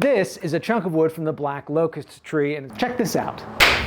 This is a chunk of wood from the black locust tree, and check this out.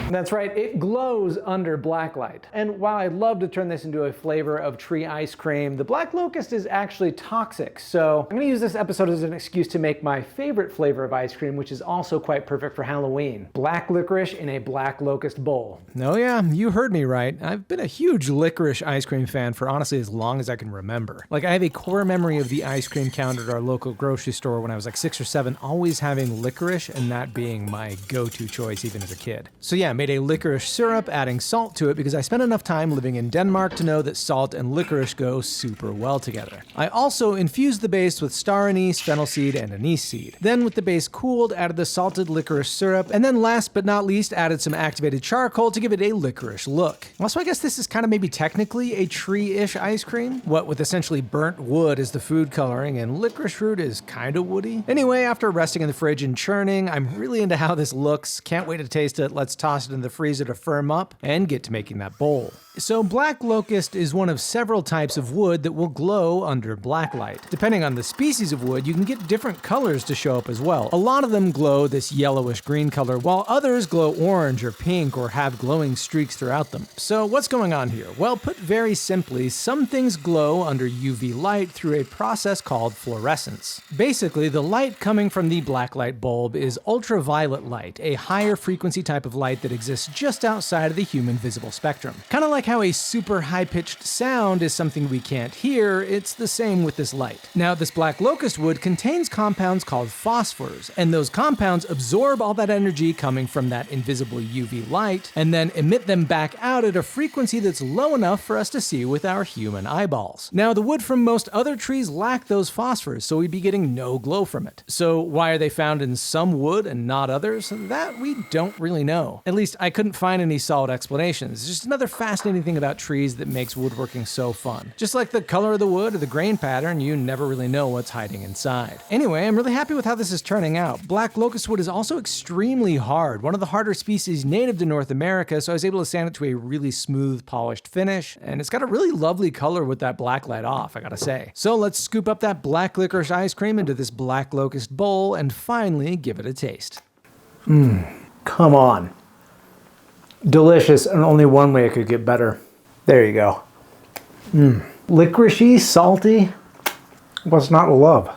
That's right, it glows under blacklight. And while I'd love to turn this into a flavor of tree ice cream, the black locust is actually toxic. So I'm gonna use this episode as an excuse to make my favorite flavor of ice cream, which is also quite perfect for Halloween. Black licorice in a black locust bowl. Oh yeah, you heard me right. I've been a huge licorice ice cream fan for honestly as long as I can remember. Like, I have a core memory of the ice cream counter at our local grocery store when I was like 6 or 7, always having licorice and that being my go-to choice even as a kid. So yeah, made a licorice syrup, adding salt to it because I spent enough time living in Denmark to know that salt and licorice go super well together. I also infused the base with star anise, fennel seed, and anise seed. Then with the base cooled, added the salted licorice syrup, and then last but not least added some activated charcoal to give it a licorice look. Also, I guess this is kind of maybe technically a tree-ish ice cream, what with essentially burnt wood as the food coloring and licorice root is kind of woody. Anyway, after resting in the fridge and churning, I'm really into how this looks. Can't wait to taste it. Let's toss it in the freezer to firm up and get to making that bowl. So black locust is one of several types of wood that will glow under blacklight. Depending on the species of wood, you can get different colors to show up as well. A lot of them glow this yellowish green color, while others glow orange or pink or have glowing streaks throughout them. So what's going on here? Well, put very simply, some things glow under UV light through a process called fluorescence. Basically, the light coming from the blacklight bulb is ultraviolet light, a higher frequency type of light that exists just outside of the human visible spectrum. Kind of like how a super high-pitched sound is something we can't hear, it's the same with this light. Now, this black locust wood contains compounds called phosphors, and those compounds absorb all that energy coming from that invisible UV light, and then emit them back out at a frequency that's low enough for us to see with our human eyeballs. Now, the wood from most other trees lack those phosphors, so we'd be getting no glow from it. So why are they found in some wood and not others? That we don't really know. At least I couldn't find any solid explanations. It's just another fascinating thing about trees that makes woodworking so fun. Just like the color of the wood or the grain pattern, you never really know what's hiding inside. Anyway, I'm really happy with how this is turning out. Black locust wood is also extremely hard, one of the harder species native to North America, so I was able to sand it to a really smooth, polished finish, and it's got a really lovely color with that black light off, I gotta say. So let's scoop up that black licorice ice cream into this black locust bowl and finally give it a taste. Come on. Delicious, and only one way it could get better. There you go. Licoricey, salty. What's not to love?